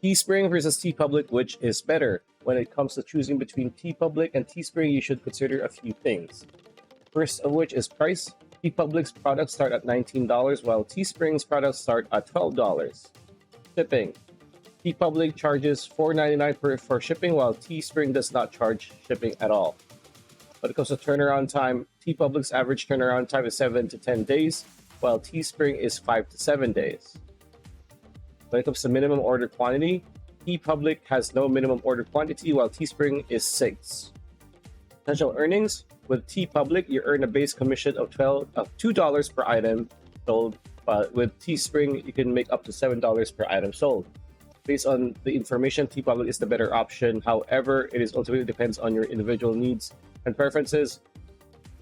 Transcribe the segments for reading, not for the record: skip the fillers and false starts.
Teespring versus Teepublic, which is better? When it comes to choosing between Teepublic and Teespring, you should consider a few things. First of which is price. Teepublic's products start at $19, while Teespring's products start at $12. Shipping. Teepublic charges $4.99 for shipping, while Teespring does not charge shipping at all. When it comes to turnaround time, Teepublic's average turnaround time is 7 to 10 days, while Teespring is 5 to 7 days. When it comes to minimum order quantity, Teepublic has no minimum order quantity, while Teespring is 6. Potential earnings. With Teepublic, you earn a base commission of $2 per item sold, but with Teespring, you can make up to $7 per item sold. Based on the information, Teepublic is the better option. However, it is ultimately depends on your individual needs and preferences.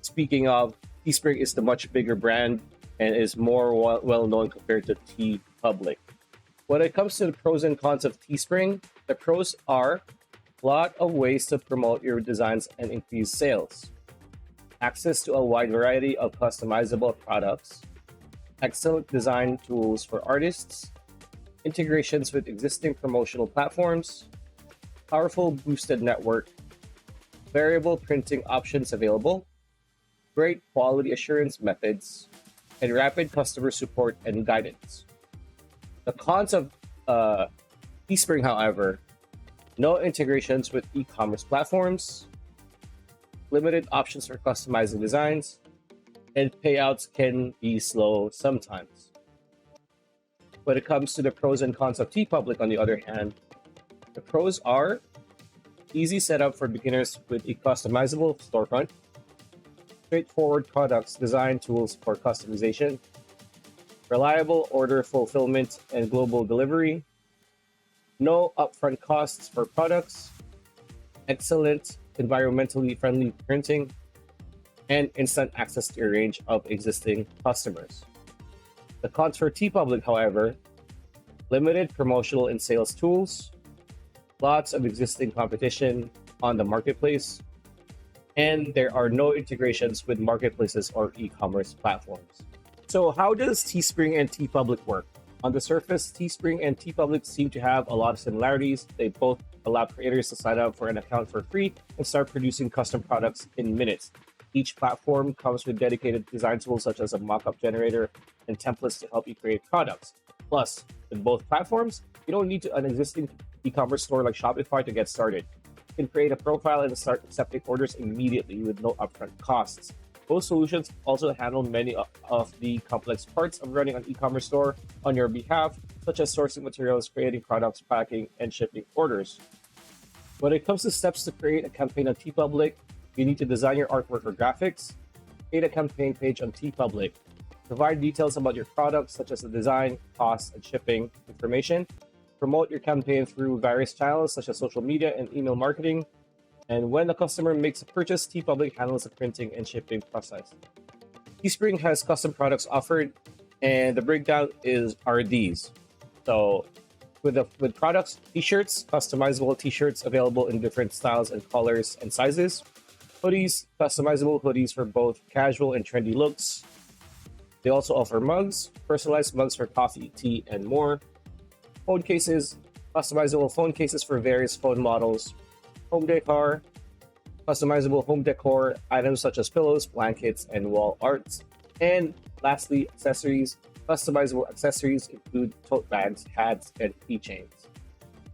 Speaking of, Teespring is the much bigger brand and is more well known compared to Teepublic. When it comes to the pros and cons of Teespring, the pros are a lot of ways to promote your designs and increase sales. Access to a wide variety of customizable products, excellent design tools for artists, integrations with existing promotional platforms, powerful boosted network, variable printing options available, great quality assurance methods, and rapid customer support and guidance. The cons of Teespring, however, no integrations with e-commerce platforms, limited options for customizing designs, and payouts can be slow sometimes. When it comes to the pros and cons of Teepublic, on the other hand, the pros are easy setup for beginners with a customizable storefront, straightforward products design tools for customization, reliable order fulfillment and global delivery, no upfront costs for products, excellent environmentally friendly printing, and instant access to a range of existing customers. The cons for Teepublic, however, limited promotional and sales tools, lots of existing competition on the marketplace, and there are no integrations with marketplaces or e-commerce platforms. So how does Teespring and Teepublic work? On the surface, Teespring and Teepublic seem to have a lot of similarities. They both allow creators to sign up for an account for free and start producing custom products in minutes. Each platform comes with dedicated design tools such as a mockup generator and templates to help you create products. Plus, with both platforms, you don't need an existing e-commerce store like Shopify to get started. You can create a profile and start accepting orders immediately with no upfront costs. Both solutions also handle many of the complex parts of running an e-commerce store on your behalf, such as sourcing materials, creating products, packing, and shipping orders. When it comes to steps to create a campaign on Teepublic, you need to design your artwork or graphics, create a campaign page on Teepublic, provide details about your products such as the design, cost, and shipping information, promote your campaign through various channels such as social media and email marketing, and when the customer makes a purchase, Teepublic handles the printing and shipping process. Teespring has custom products offered, and the breakdown are these. So with products, t-shirts, customizable t-shirts available in different styles and colors and sizes. Hoodies, customizable hoodies for both casual and trendy looks. They also offer mugs, personalized mugs for coffee, tea, and more. Phone cases, customizable phone cases for various phone models. Home decor, customizable home decor items such as pillows, blankets, and wall arts. And lastly, accessories. Customizable accessories include tote bags, hats, and keychains.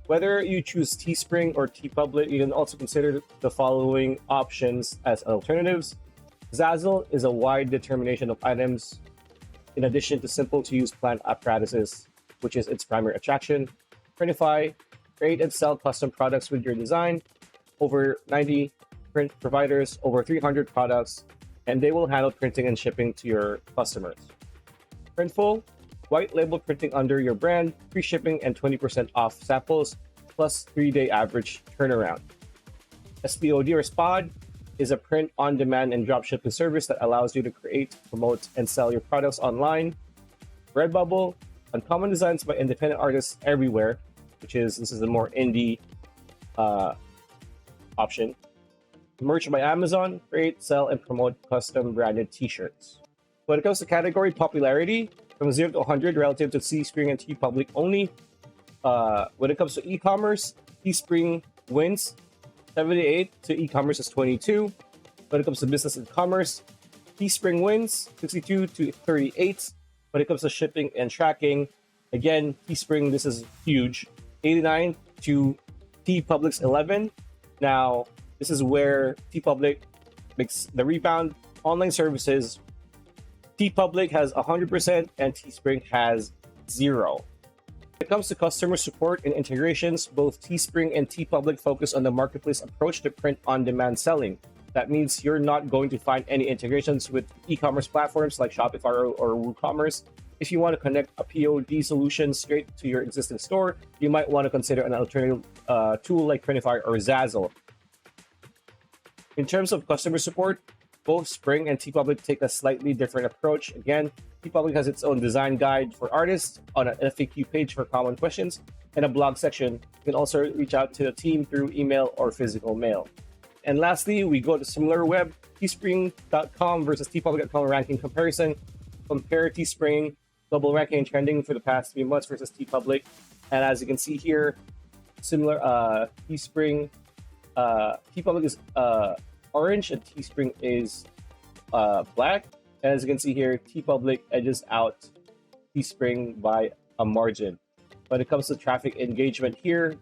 Whether you choose Teespring or Teepublic, you can also consider the following options as alternatives. Zazzle is a wide determination of items, in addition to simple-to-use plant apparatuses, which is its primary attraction. Printify, create and sell custom products with your design. Over 90 print providers, over 300 products, and they will handle printing and shipping to your customers. Printful, white label printing under your brand, free shipping and 20% off samples, plus 3-day average turnaround. SPOD or SPOD is a print on demand and drop shipping service that allows you to create, promote, and sell your products online. Redbubble, uncommon designs by independent artists everywhere, this is a more indie option. Merch by Amazon, create, sell, and promote custom branded t-shirts. When it comes to category popularity, from 0 to 100 relative to Teespring and Teepublic only, When it comes to e-commerce, Teespring wins 78 to e-commerce is 22. When it comes to business and commerce, Teespring wins 62 to 38. When it comes to shipping and tracking, again, Teespring, this is huge, 89 to Teepublic's 11. Now, this is where Teepublic makes the rebound. Online services, Teepublic has 100% and Teespring has 0. When it comes to customer support and integrations, both Teespring and Teepublic focus on the marketplace approach to print-on-demand selling. That means you're not going to find any integrations with e-commerce platforms like Shopify or WooCommerce. If you want to connect a POD solution straight to your existing store, you might want to consider an alternative tool like Printify or Zazzle. In terms of customer support, both Spring and Teepublic take a slightly different approach. Again, Teepublic has its own design guide for artists, on an FAQ page for common questions, and a blog section. You can also reach out to the team through email or physical mail. And lastly, we go to SimilarWeb, Teespring.com versus Teepublic.com ranking comparison. Compare Teespring global ranking and trending for the past 3 months versus Teepublic. And as you can see here, similar Teespring, Teepublic is orange and Teespring is black. And as you can see here, Teepublic edges out Teespring by a margin. When it comes to traffic engagement here,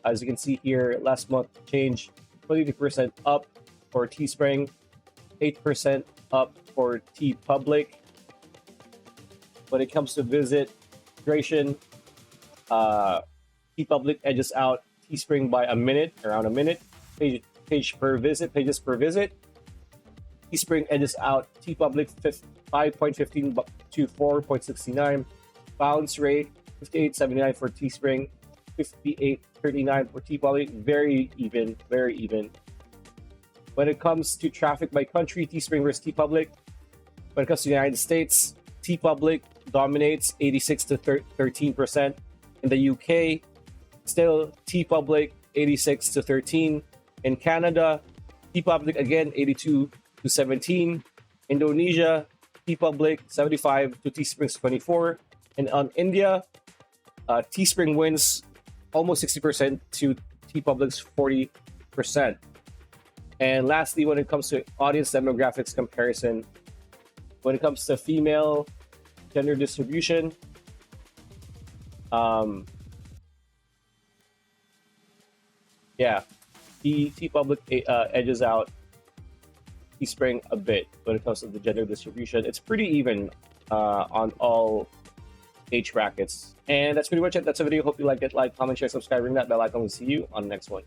as you can see here, last month change 22% up for Teespring, 8% up for Teepublic. When it comes to visit duration, Teepublic edges out Teespring by around a minute. Pages per visit. Teespring edges out Teepublic 5.15 to 4.69. Bounce rate 58.79 for Teespring, 58.39 for Teepublic. Very even. When it comes to traffic by country, Teespring versus Teepublic. When it comes to the United States, Teepublic dominates 86 to 13%. In the UK, still Teepublic 86 to 13. In Canada, Teepublic again 82 to 17. Indonesia, Teepublic 75 to Teespring's 24. And on India, Teespring wins almost 60% to Teepublic's 40%. And lastly, when it comes to audience demographics comparison, when it comes to female gender distribution, Teepublic edges out Teespring a bit when it comes to the gender distribution. It's pretty even on all age brackets. And that's pretty much it. That's the video. Hope you liked it. Like, comment, share, subscribe, ring that bell icon. We'll see you on the next one.